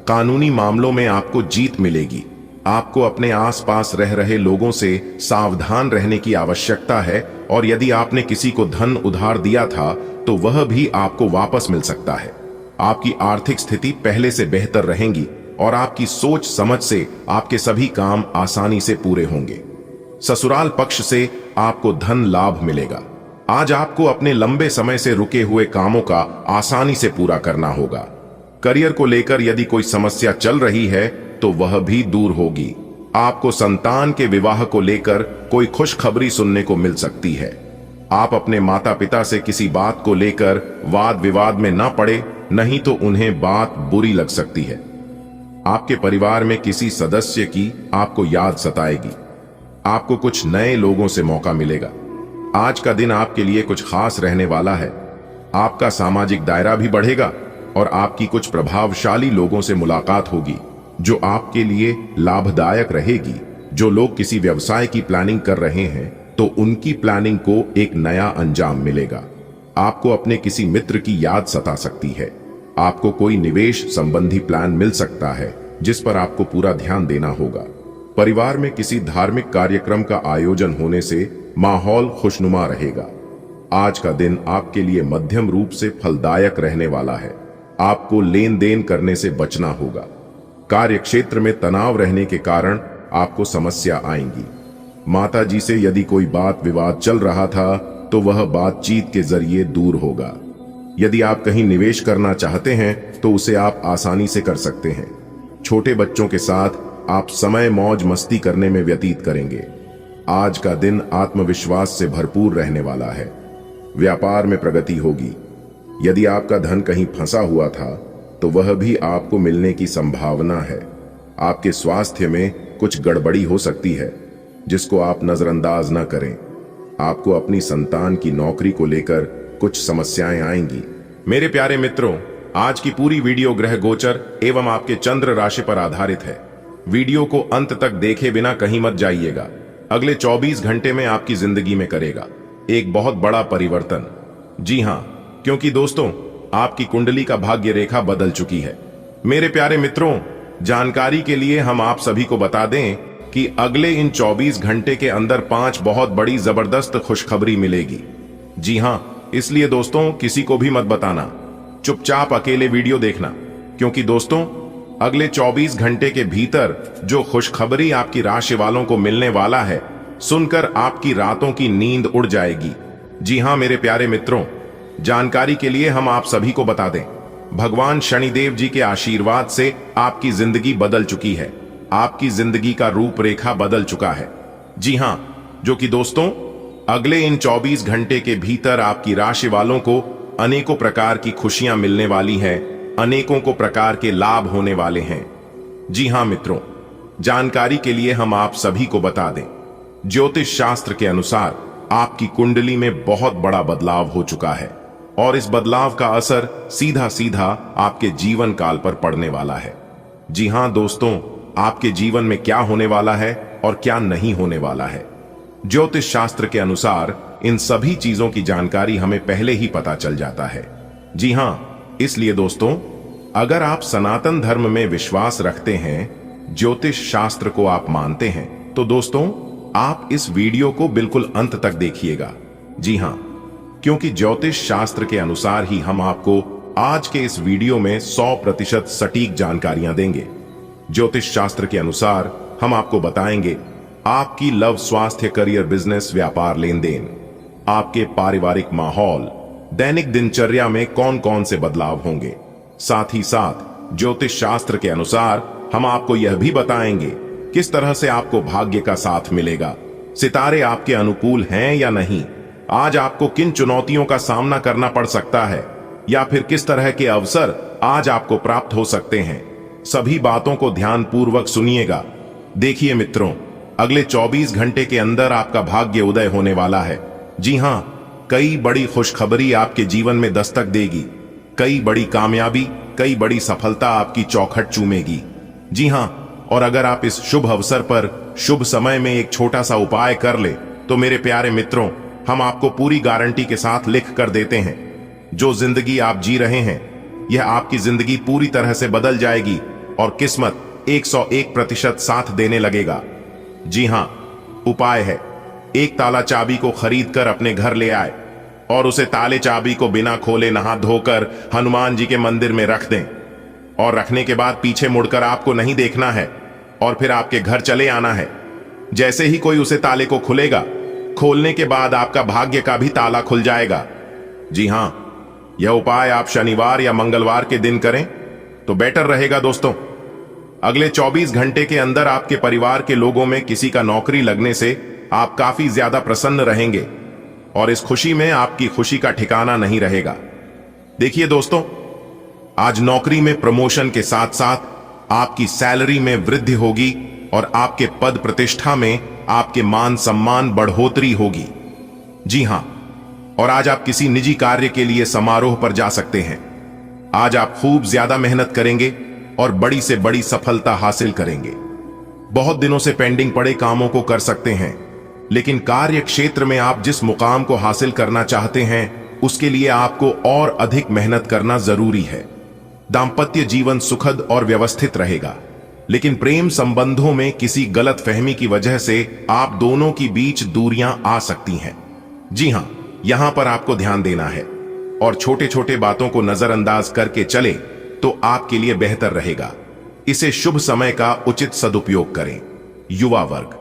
कानूनी मामलों में आपको जीत मिलेगी। आपको अपने आसपास रह रहे लोगों से सावधान रहने की आवश्यकता है और यदि आपने किसी को धन उधार दिया था तो वह भी आपको वापस मिल सकता है। आपकी आर्थिक स्थिति पहले से बेहतर रहेगी और आपकी सोच समझ से आपके सभी काम आसानी से पूरे होंगे। ससुराल पक्ष से आपको धन लाभ मिलेगा। आज आपको अपने लंबे समय से रुके हुए कामों का आसानी से पूरा करना होगा। करियर को लेकर यदि कोई समस्या चल रही है तो वह भी दूर होगी। आपको संतान के विवाह को लेकर कोई खुशखबरी सुनने को मिल सकती है। आप अपने माता पिता से किसी बात को लेकर वाद विवाद में ना पड़े, नहीं तो उन्हें बात बुरी लग सकती है। आपके परिवार में किसी सदस्य की आपको याद सताएगी। आपको कुछ नए लोगों से मौका मिलेगा। आज का दिन आपके लिए कुछ खास रहने वाला है। आपका सामाजिक दायरा भी बढ़ेगा और आपकी कुछ प्रभावशाली लोगों से मुलाकात होगी। जो आपके लिए लाभदायक रहेगी। जो लोग किसी व्यवसाय की प्लानिंग कर रहे हैं तो उनकी प्लानिंग को एक नया अंजाम मिलेगा। आपको अपने किसी मित्र की याद सता सकती है। आपको कोई निवेश संबंधी प्लान मिल सकता है जिस पर आपको पूरा ध्यान देना होगा। परिवार में किसी धार्मिक कार्यक्रम का आयोजन होने से माहौल खुशनुमा रहेगा। आज का दिन आपके लिए मध्यम रूप से फलदायक रहने वाला है। आपको लेन देन करने से बचना होगा। कार्य क्षेत्र में तनाव रहने के कारण आपको समस्या आएंगी। माता जी से यदि कोई बात विवाद चल रहा था तो वह बातचीत के जरिए दूर होगा। यदि आप कहीं निवेश करना चाहते हैं तो उसे आप आसानी से कर सकते हैं। छोटे बच्चों के साथ आप समय मौज मस्ती करने में व्यतीत करेंगे। आज का दिन आत्मविश्वास से भरपूर रहने वाला है। व्यापार में प्रगति होगी। यदि आपका धन कहीं फंसा हुआ था तो वह भी आपको मिलने की संभावना है। आपके स्वास्थ्य में कुछ गड़बड़ी हो सकती है जिसको आप नजरअंदाज न करें। आपको अपनी संतान की नौकरी को लेकर कुछ समस्याएं आएंगी। मेरे प्यारे मित्रों, आज की पूरी वीडियो ग्रह गोचर एवं आपके चंद्र राशि पर आधारित है। वीडियो को अंत तक देखे बिना कहीं मत जाइएगा। अगले 24 घंटे में आपकी जिंदगी में करेगा एक बहुत बड़ा परिवर्तन। जी हां, क्योंकि दोस्तों आपकी कुंडली का भाग्य रेखा बदल चुकी है। मेरे प्यारे मित्रों, जानकारी के लिए हम आप सभी को बता दें कि अगले इन 24 घंटे के अंदर 5 बहुत बड़ी जबरदस्त खुशखबरी मिलेगी। जी हां, इसलिए दोस्तों किसी को भी मत बताना, चुपचाप अकेले वीडियो देखना, क्योंकि दोस्तों अगले 24 घंटे के भीतर जो खुशखबरी आपकी राशि वालों को मिलने वाला है, सुनकर आपकी रातों की नींद उड़ जाएगी। जी हां मेरे प्यारे मित्रों, जानकारी के लिए हम आप सभी को बता दें, भगवान शनिदेव जी के आशीर्वाद से आपकी जिंदगी बदल चुकी है। आपकी जिंदगी का रूपरेखा बदल चुका है। जी हां, जो कि दोस्तों अगले इन 24 घंटे के भीतर आपकी राशि वालों को अनेकों प्रकार की खुशियां मिलने वाली है, अनेकों को प्रकार के लाभ होने वाले हैं। जी हां मित्रों, जानकारी के लिए हम आप सभी को बता दें, ज्योतिष शास्त्र के अनुसार आपकी कुंडली में बहुत बड़ा बदलाव हो चुका है और इस बदलाव का असर सीधा सीधा आपके जीवन काल पर पड़ने वाला है। जी हां दोस्तों, आपके जीवन में क्या होने वाला है और क्या नहीं होने वाला है, ज्योतिष शास्त्र के अनुसार इन सभी चीजों की जानकारी हमें पहले ही पता चल जाता है। जी हां, इसलिए दोस्तों अगर आप सनातन धर्म में विश्वास रखते हैं, ज्योतिष शास्त्र को आप मानते हैं, तो दोस्तों आप इस वीडियो को बिल्कुल अंत तक देखिएगा। जी हां, क्योंकि ज्योतिष शास्त्र के अनुसार ही हम आपको आज के इस वीडियो में 100% सटीक जानकारियां देंगे। ज्योतिष शास्त्र के अनुसार हम आपको बताएंगे आपकी लव, स्वास्थ्य, करियर, बिजनेस, व्यापार, लेन देन, आपके पारिवारिक माहौल, दैनिक दिनचर्या में कौन कौन से बदलाव होंगे। साथ ही साथ ज्योतिष शास्त्र के अनुसार हम आपको यह भी बताएंगे किस तरह से आपको भाग्य का साथ मिलेगा, सितारे आपके अनुकूल हैं या नहीं, आज आपको किन चुनौतियों का सामना करना पड़ सकता है या फिर किस तरह के अवसर आज आपको प्राप्त हो सकते हैं। सभी बातों को ध्यानपूर्वक सुनिएगा। देखिए मित्रों, अगले 24 घंटे के अंदर आपका भाग्य उदय होने वाला है। जी हां, कई बड़ी खुशखबरी आपके जीवन में दस्तक देगी। कई बड़ी कामयाबी, कई बड़ी सफलता आपकी चौखट चूमेगी। जी हां, और अगर आप इस शुभ अवसर पर शुभ समय में एक छोटा सा उपाय कर ले तो मेरे प्यारे मित्रों हम आपको पूरी गारंटी के साथ लिख कर देते हैं, जो जिंदगी आप जी रहे हैं यह आपकी जिंदगी पूरी तरह से बदल जाएगी और किस्मत 101% साथ देने लगेगा। जी हां, उपाय है, एक ताला चाबी को खरीद कर अपने घर ले आए और उसे ताले चाबी को बिना खोले नहा धोकर हनुमान जी के मंदिर में रख दें और रखने के बाद पीछे मुड़कर आपको नहीं देखना है और फिर आपके घर चले आना है। जैसे ही कोई उसे ताले को खुलेगा, खोलने के बाद आपका भाग्य का भी ताला खुल जाएगा। जी हां, यह उपाय आप शनिवार या मंगलवार के दिन करें तो बेटर रहेगा। दोस्तों अगले 24 घंटे के अंदर आपके परिवार के लोगों में किसी का नौकरी लगने से आप काफी ज्यादा प्रसन्न रहेंगे और इस खुशी में आपकी खुशी का ठिकाना नहीं रहेगा। देखिए दोस्तों, आज नौकरी में प्रमोशन के साथ साथ आपकी सैलरी में वृद्धि होगी और आपके पद प्रतिष्ठा में आपके मान सम्मान बढ़ोतरी होगी। जी हां, और आज आप किसी निजी कार्य के लिए समारोह पर जा सकते हैं। आज आप खूब ज्यादा मेहनत करेंगे और बड़ी से बड़ी सफलता हासिल करेंगे। बहुत दिनों से पेंडिंग पड़े कामों को कर सकते हैं, लेकिन कार्य क्षेत्र में आप जिस मुकाम को हासिल करना चाहते हैं उसके लिए आपको और अधिक मेहनत करना जरूरी है। दाम्पत्य जीवन सुखद और व्यवस्थित रहेगा, लेकिन प्रेम संबंधों में किसी गलत फहमी की वजह से आप दोनों की बीच दूरियां आ सकती हैं। जी हां, यहां पर आपको ध्यान देना है और छोटे छोटे बातों को नजरअंदाज करके चले तो आपके लिए बेहतर रहेगा। इसे शुभ समय का उचित सदुपयोग करें। युवा वर्ग,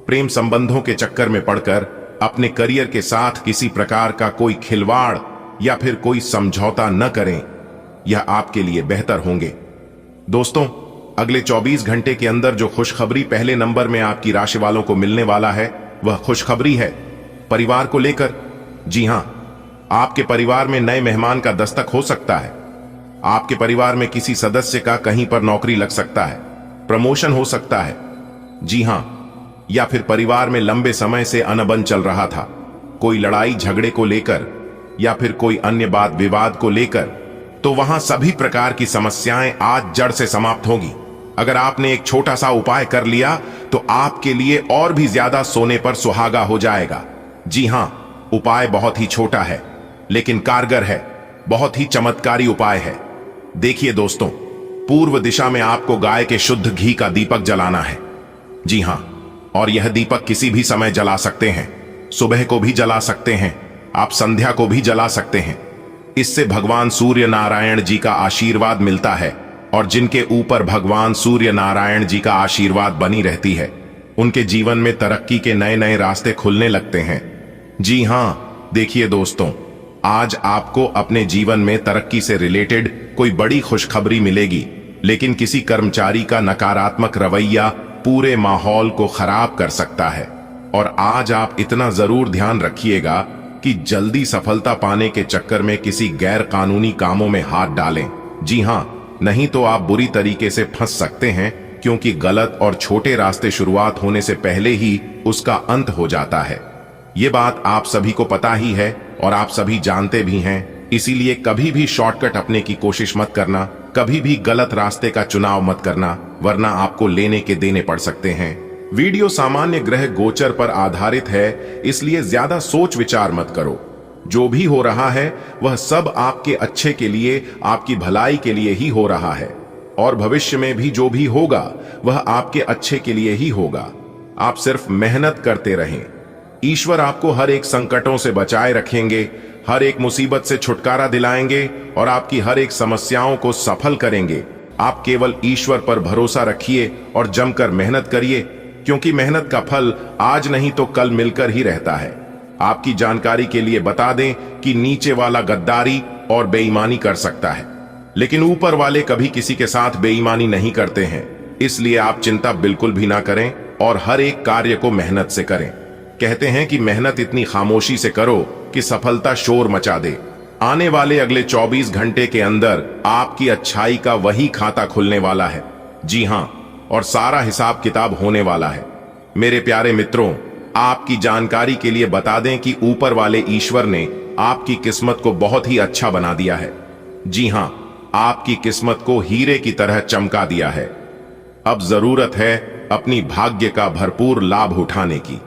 प्रेम संबंधों के चक्कर में पड़कर अपने करियर के साथ किसी प्रकार का कोई खिलवाड़ या फिर कोई समझौता न करें, यह आपके लिए बेहतर होंगे। दोस्तों, अगले 24 घंटे के अंदर जो खुशखबरी पहले नंबर में आपकी राशि वालों को मिलने वाला है वह खुशखबरी है परिवार को लेकर। जी हां, आपके परिवार में नए मेहमान का दस्तक हो सकता है। आपके परिवार में किसी सदस्य का कहीं पर नौकरी लग सकता है, प्रमोशन हो सकता है। जी हां, या फिर परिवार में लंबे समय से अनबन चल रहा था, कोई लड़ाई झगड़े को लेकर या फिर कोई अन्य बात विवाद को लेकर, तो वहां सभी प्रकार की समस्याएं आज जड़ से समाप्त होगी। अगर आपने एक छोटा सा उपाय कर लिया तो आपके लिए और भी ज्यादा सोने पर सुहागा हो जाएगा। जी हां, उपाय बहुत ही छोटा है लेकिन कारगर है, बहुत ही चमत्कारी उपाय है। देखिए दोस्तों, पूर्व दिशा में आपको गाय के शुद्ध घी का दीपक जलाना है। जी हां, और यह दीपक किसी भी समय जला सकते हैं, सुबह को भी जला सकते हैं, आप संध्या को भी जला सकते हैं। इससे भगवान सूर्य नारायण जी का आशीर्वाद मिलता है और जिनके ऊपर भगवान सूर्य नारायण जी का आशीर्वाद बनी रहती है उनके जीवन में तरक्की के नए नए रास्ते खुलने लगते हैं। जी हां, देखिए दोस्तों, आज आपको अपने जीवन में तरक्की से रिलेटेड कोई बड़ी खुशखबरी मिलेगी, लेकिन किसी कर्मचारी का नकारात्मक रवैया पूरे माहौल को खराब कर सकता है। और आज आप इतना जरूर ध्यान रखिएगा कि जल्दी सफलता पाने के चक्कर में किसी गैर कानूनी कामों में हाथ डालें। जी हां, नहीं तो आप बुरी तरीके से फंस सकते हैं, क्योंकि गलत और छोटे रास्ते शुरुआत होने से पहले ही उसका अंत हो जाता है। ये बात आप सभी को पता ही है और आप सभी जानते भी हैं, इसीलिए कभी भी शॉर्टकट अपने की कोशिश मत करना, कभी भी गलत रास्ते का चुनाव मत करना, वरना आपको लेने के देने पड़ सकते हैं। वीडियो सामान्य ग्रह गोचर पर आधारित है, इसलिए ज्यादा सोच विचार मत करो। जो भी हो रहा है वह सब आपके अच्छे के लिए, आपकी भलाई के लिए ही हो रहा है, और भविष्य में भी जो भी होगा वह आपके अच्छे के लिए ही होगा। आप सिर्फ मेहनत करते रहें, ईश्वर आपको हर एक संकटों से बचाए रखेंगे, हर एक मुसीबत से छुटकारा दिलाएंगे और आपकी हर एक समस्याओं को सफल करेंगे। आप केवल ईश्वर पर भरोसा रखिए और जमकर मेहनत करिए, क्योंकि मेहनत का फल आज नहीं तो कल मिलकर ही रहता है। आपकी जानकारी के लिए बता दें कि नीचे वाला गद्दारी और बेईमानी कर सकता है, लेकिन ऊपर वाले कभी किसी के साथ बेईमानी नहीं करते हैं। इसलिए आप चिंता बिल्कुल भी ना करें और हर एक कार्य को मेहनत से करें। कहते हैं कि मेहनत इतनी खामोशी से करो कि सफलता शोर मचा दे। आने वाले अगले 24 घंटे के अंदर आपकी अच्छाई का वही खाता खुलने वाला है। जी हां, और सारा हिसाब किताब होने वाला है। मेरे प्यारे मित्रों, आपकी जानकारी के लिए बता दें कि ऊपर वाले ईश्वर ने आपकी किस्मत को बहुत ही अच्छा बना दिया है। जी हां, आपकी किस्मत को हीरे की तरह चमका दिया है। अब जरूरत है अपनी भाग्य का भरपूर लाभ उठाने की।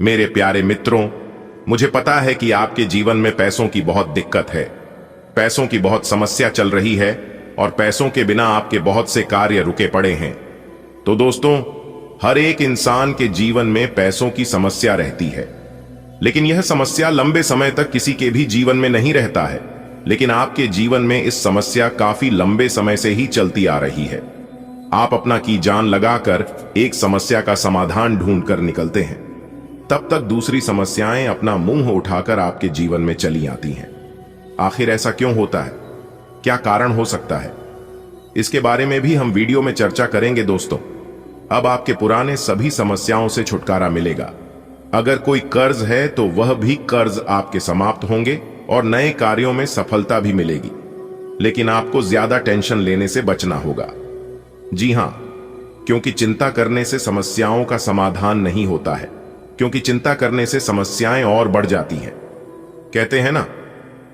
मेरे प्यारे मित्रों, मुझे पता है कि आपके जीवन में पैसों की बहुत दिक्कत है, पैसों की बहुत समस्या चल रही है और पैसों के बिना आपके बहुत से कार्य रुके पड़े हैं। तो दोस्तों, हर एक इंसान के जीवन में पैसों की समस्या रहती है, लेकिन यह समस्या लंबे समय तक किसी के भी जीवन में नहीं रहता है। लेकिन आपके जीवन में इस समस्या काफी लंबे समय से ही चलती आ रही है। आप अपना की जान लगाकर एक समस्या का समाधान ढूंढकर निकलते हैं, तब तक दूसरी समस्याएं अपना मुंह उठाकर आपके जीवन में चली आती हैं। आखिर ऐसा क्यों होता है? क्या कारण हो सकता है? इसके बारे में भी हम वीडियो में चर्चा करेंगे दोस्तों। अब आपके पुराने सभी समस्याओं से छुटकारा मिलेगा। अगर कोई कर्ज है तो वह भी कर्ज आपके समाप्त होंगे और नए कार्यों में सफलता भी मिलेगी। लेकिन आपको ज्यादा टेंशन लेने से बचना होगा। जी हां, क्योंकि चिंता करने से समस्याओं का समाधान नहीं होता है, क्योंकि चिंता करने से समस्याएं और बढ़ जाती हैं। कहते हैं ना,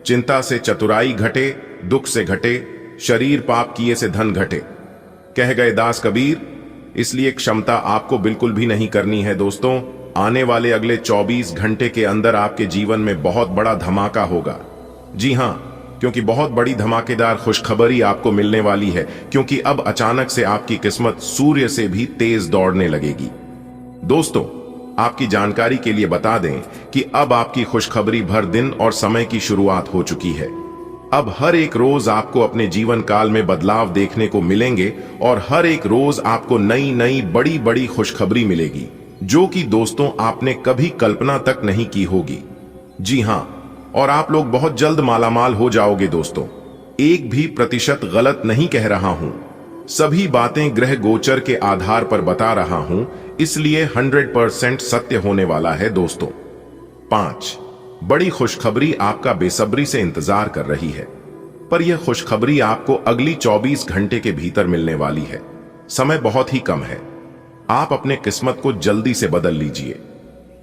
चिंता से चतुराई घटे, दुख से घटे, शरीर पाप किए से धन घटे। कह गए दास कबीर। इसलिए क्षमता आपको बिल्कुल भी नहीं करनी है दोस्तों। आने वाले अगले 24 घंटे के अंदर आपके जीवन में बहुत बड़ा धमाका होगा। जी हां, क्योंकि बहुत बड़ी धमाकेदार खुशखबरी आपको मिलने वाली है, क्योंकि अब अचानक से आपकी किस्मत सूर्य से भी तेज दौड़ने लगेगी। दोस्तों, आपकी जानकारी के लिए बता दें कि अब आपकी खुशखबरी भर दिन और समय की शुरुआत हो चुकी है। अब हर एक रोज आपको अपने जीवन काल में बदलाव देखने को मिलेंगे और हर एक रोज आपको नई नई बड़ी बड़ी खुशखबरी मिलेगी, जो कि दोस्तों आपने कभी कल्पना तक नहीं की होगी। जी हां, और आप लोग बहुत जल्द मालामाल हो जाओगे दोस्तों। 1% भी गलत नहीं कह रहा हूं। सभी बातें ग्रह गोचर के आधार पर बता रहा हूं, इसलिए 100% सत्य होने वाला है दोस्तों। 5, बड़ी खुशखबरी आपका बेसब्री से इंतजार कर रही है, पर यह खुशखबरी आपको अगली 24 घंटे के भीतर मिलने वाली है। समय बहुत ही कम है। आप अपने किस्मत को जल्दी से बदल लीजिए,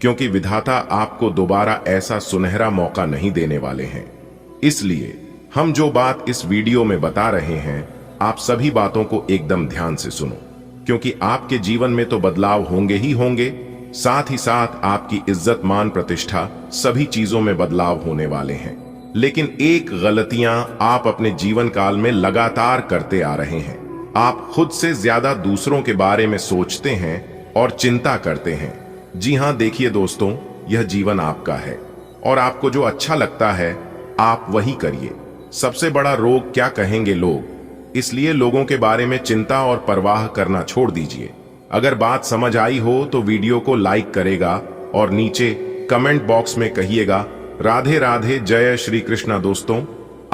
क्योंकि विधाता आपको दोबारा ऐसा सुनहरा मौका नहीं देने वाले हैं। इसलिए हम जो बात इस वीडियो में बता रहे हैं, आप सभी बातों को एकदम ध्यान से सुनो, क्योंकि आपके जीवन में तो बदलाव होंगे ही होंगे, साथ ही साथ आपकी इज्जत मान प्रतिष्ठा सभी चीजों में बदलाव होने वाले हैं। लेकिन एक गलतियां आप अपने जीवन काल में लगातार करते आ रहे हैं। आप खुद से ज्यादा दूसरों के बारे में सोचते हैं और चिंता करते हैं। जी हां, देखिए दोस्तों, यह जीवन आपका है और आपको जो अच्छा लगता है आप वही करिए। सबसे बड़ा रोग क्या कहेंगे लोग, इसलिए लोगों के बारे में चिंता और परवाह करना छोड़ दीजिए। अगर बात समझ आई हो तो वीडियो को लाइक करेगा और नीचे कमेंट बॉक्स में कहिएगा राधे राधे, जय श्री कृष्णा। दोस्तों,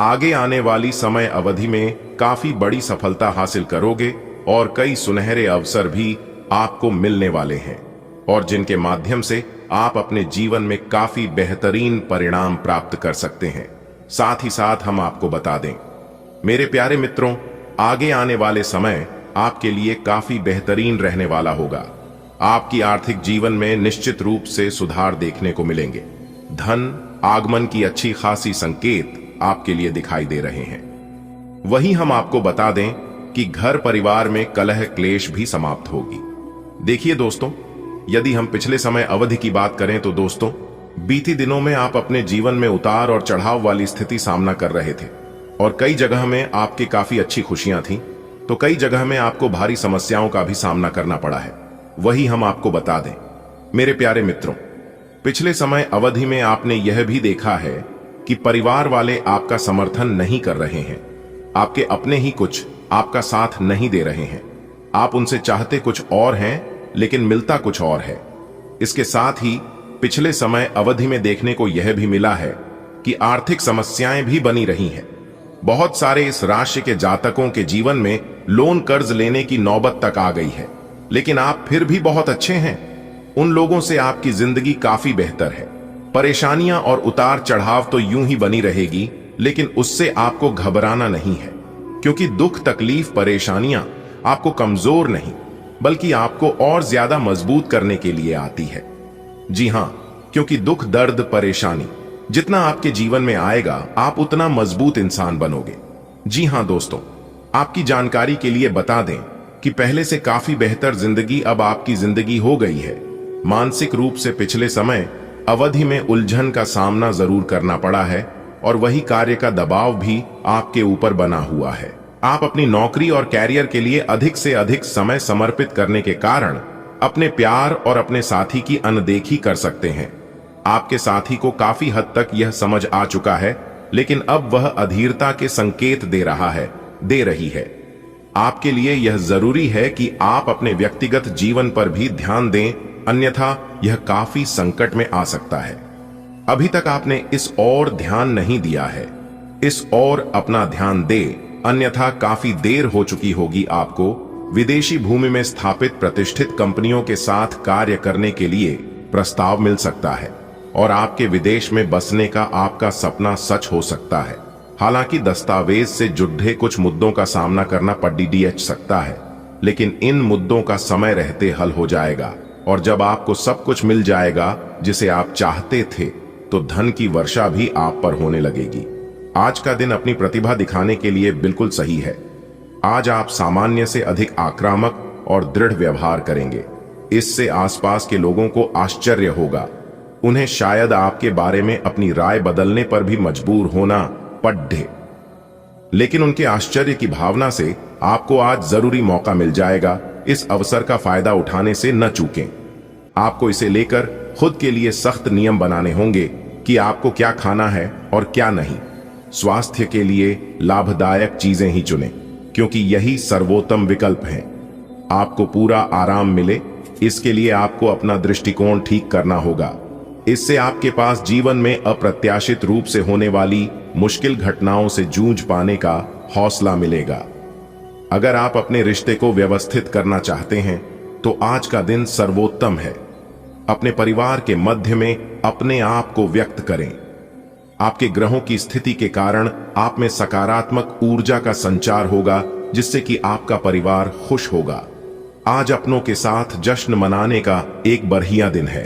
आगे आने वाली समय अवधि में काफी बड़ी सफलता हासिल करोगे और कई सुनहरे अवसर भी आपको मिलने वाले हैं, और जिनके माध्यम से आप अपने जीवन में काफी बेहतरीन परिणाम प्राप्त कर सकते हैं। साथ ही साथ हम आपको बता दें मेरे प्यारे मित्रों, आगे आने वाले समय आपके लिए काफी बेहतरीन रहने वाला होगा। आपकी आर्थिक जीवन में निश्चित रूप से सुधार देखने को मिलेंगे। धन आगमन की अच्छी खासी संकेत आपके लिए दिखाई दे रहे हैं। वहीं हम आपको बता दें कि घर परिवार में कलह क्लेश भी समाप्त होगी। देखिए दोस्तों, यदि हम पिछले समय अवधि की बात करें तो दोस्तों, बीती दिनों में आप अपने जीवन में उतार और चढ़ाव वाली स्थिति सामना कर रहे थे, और कई जगह में आपकी काफी अच्छी खुशियां थी, तो कई जगह में आपको भारी समस्याओं का भी सामना करना पड़ा है। वही हम आपको बता दें मेरे प्यारे मित्रों, पिछले समय अवधि में आपने यह भी देखा है कि परिवार वाले आपका समर्थन नहीं कर रहे हैं। आपके अपने ही कुछ आपका साथ नहीं दे रहे हैं। आप उनसे चाहते कुछ और हैं, लेकिन मिलता कुछ और है। इसके साथ ही पिछले समय अवधि में देखने को यह भी मिला है कि आर्थिक समस्याएं भी बनी रही हैं। बहुत सारे इस राशि के जातकों के जीवन में लोन कर्ज लेने की नौबत तक आ गई है, लेकिन आप फिर भी बहुत अच्छे हैं। उन लोगों से आपकी जिंदगी काफी बेहतर है। परेशानियां और उतार चढ़ाव तो यूं ही बनी रहेगी, लेकिन उससे आपको घबराना नहीं है, क्योंकि दुख तकलीफ परेशानियां आपको कमजोर नहीं बल्कि आपको और ज्यादा मजबूत करने के लिए आती है। जी हां, क्योंकि दुख दर्द परेशानी जितना आपके जीवन में आएगा, आप उतना मजबूत इंसान बनोगे। जी हां दोस्तों, आपकी जानकारी के लिए बता दें कि पहले से काफी बेहतर जिंदगी अब आपकी जिंदगी हो गई है। मानसिक रूप से पिछले समय अवधि में उलझन का सामना जरूर करना पड़ा है, और वही कार्य का दबाव भी आपके ऊपर बना हुआ है। आप अपनी नौकरी और कैरियर के लिए अधिक से अधिक समय समर्पित करने के कारण अपने प्यार और अपने साथी की अनदेखी कर सकते हैं। आपके साथी को काफी हद तक यह समझ आ चुका है, लेकिन अब वह अधीरता के संकेत दे रही है। आपके लिए यह जरूरी है कि आप अपने व्यक्तिगत जीवन पर भी ध्यान दें, अन्यथा यह काफी संकट में आ सकता है। अभी तक आपने इस ओर ध्यान नहीं दिया है, इस ओर अपना ध्यान दे, अन्यथा काफी देर हो चुकी होगी आपको विदेशी भूमि में स्थापित प्रतिष्ठित कंपनियों के साथ कार्य करने के लिए प्रस्ताव मिल सकता है, और आपके विदेश में बसने का आपका सपना सच हो सकता है। हालांकि दस्तावेज से जुड़े कुछ मुद्दों का सामना करना पड़ सकता है, लेकिन इन मुद्दों का समय रहते हल हो जाएगा, और जब आपको सब कुछ मिल जाएगा जिसे आप चाहते थे, तो धन की वर्षा भी आप पर होने लगेगी। आज का दिन अपनी प्रतिभा दिखाने के लिए बिल्कुल सही है। आज आप सामान्य से अधिक आक्रामक और दृढ़ व्यवहार करेंगे। इससे आसपास के लोगों को आश्चर्य होगा। उन्हें शायद आपके बारे में अपनी राय बदलने पर भी मजबूर होना पड़े, लेकिन उनके आश्चर्य की भावना से आपको आज जरूरी मौका मिल जाएगा। इस अवसर का फायदा उठाने से न चूकें। आपको इसे लेकर खुद के लिए सख्त नियम बनाने होंगे कि आपको क्या खाना है और क्या नहीं। स्वास्थ्य के लिए लाभदायक चीजें ही चुनें, क्योंकि यही सर्वोत्तम विकल्प है। आपको पूरा आराम मिले, इसके लिए आपको अपना दृष्टिकोण ठीक करना होगा। इससे आपके पास जीवन में अप्रत्याशित रूप से होने वाली मुश्किल घटनाओं से जूझ पाने का हौसला मिलेगा। अगर आप अपने रिश्ते को व्यवस्थित करना चाहते हैं तो आज का दिन सर्वोत्तम है। अपने परिवार के मध्य में अपने आप को व्यक्त करें। आपके ग्रहों की स्थिति के कारण आप में सकारात्मक ऊर्जा का संचार होगा, जिससे कि आपका परिवार खुश होगा। आज अपनों के साथ जश्न मनाने का एक बढ़िया दिन है।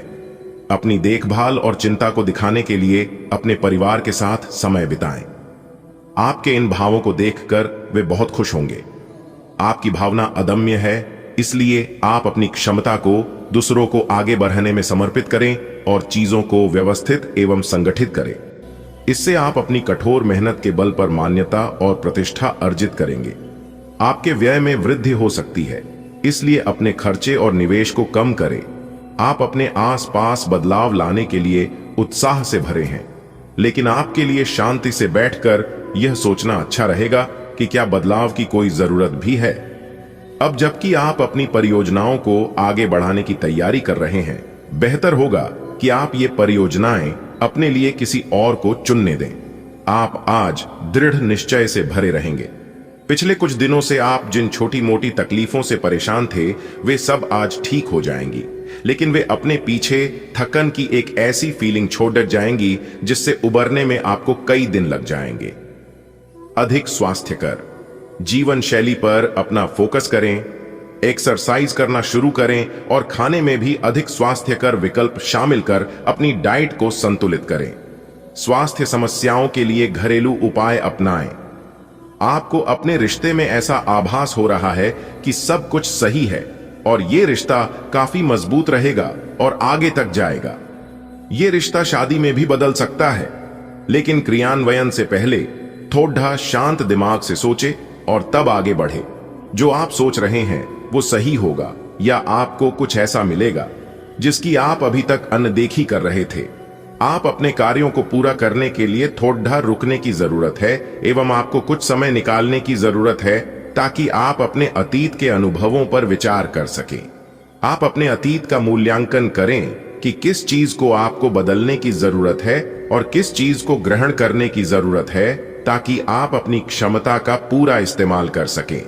अपनी देखभाल और चिंता को दिखाने के लिए अपने परिवार के साथ समय बिताएं। आपके इन भावों को देखकर वे बहुत खुश होंगे। आपकी भावना अदम्य है, इसलिए आप अपनी क्षमता को दूसरों को आगे बढ़ाने में समर्पित करें और चीजों को व्यवस्थित एवं संगठित करें। इससे आप अपनी कठोर मेहनत के बल पर मान्यता और प्रतिष्ठा अर्जित करेंगे। आपके व्यय में वृद्धि हो सकती है, इसलिए अपने खर्चे और निवेश को कम करें। आप अपने आसपास बदलाव लाने के लिए उत्साह से भरे हैं, लेकिन आपके लिए शांति से बैठकर यह सोचना अच्छा रहेगा कि क्या बदलाव की कोई जरूरत भी है। अब जबकि आप अपनी परियोजनाओं को आगे बढ़ाने की तैयारी कर रहे हैं, बेहतर होगा कि आप ये परियोजनाएं अपने लिए किसी और को चुनने दें। आप आज दृढ़ निश्चय से भरे रहेंगे। पिछले कुछ दिनों से आप जिन छोटी मोटी तकलीफों से परेशान थे, वे सब आज ठीक हो जाएंगी, लेकिन वे अपने पीछे थकन की एक ऐसी फीलिंग छोड़ जाएंगी जिससे उबरने में आपको कई दिन लग जाएंगे। अधिक स्वास्थ्यकर जीवन शैली पर अपना फोकस करें, एक्सरसाइज करना शुरू करें और खाने में भी अधिक स्वास्थ्यकर विकल्प शामिल कर अपनी डाइट को संतुलित करें। स्वास्थ्य समस्याओं के लिए घरेलू उपाय अपनाएं। आपको अपने रिश्ते में ऐसा आभास हो रहा है कि सब कुछ सही है और ये रिश्ता काफी मजबूत रहेगा और आगे तक जाएगा। ये रिश्ता शादी में भी बदल सकता है, लेकिन क्रियान्वयन से पहले थोड़ा शांत दिमाग से सोचे और तब आगे बढ़े। जो आप सोच रहे हैं वो सही होगा या आपको कुछ ऐसा मिलेगा जिसकी आप अभी तक अनदेखी कर रहे थे। आप अपने कार्यों को पूरा करने के लिए थोड़ा रुकने की जरूरत है एवं आपको कुछ समय निकालने की जरूरत है ताकि आप अपने अतीत के अनुभवों पर विचार कर सकें। आप अपने अतीत का मूल्यांकन करें कि किस चीज को आपको बदलने की जरूरत है और किस चीज को ग्रहण करने की जरूरत है, ताकि आप अपनी क्षमता का पूरा इस्तेमाल कर सकें।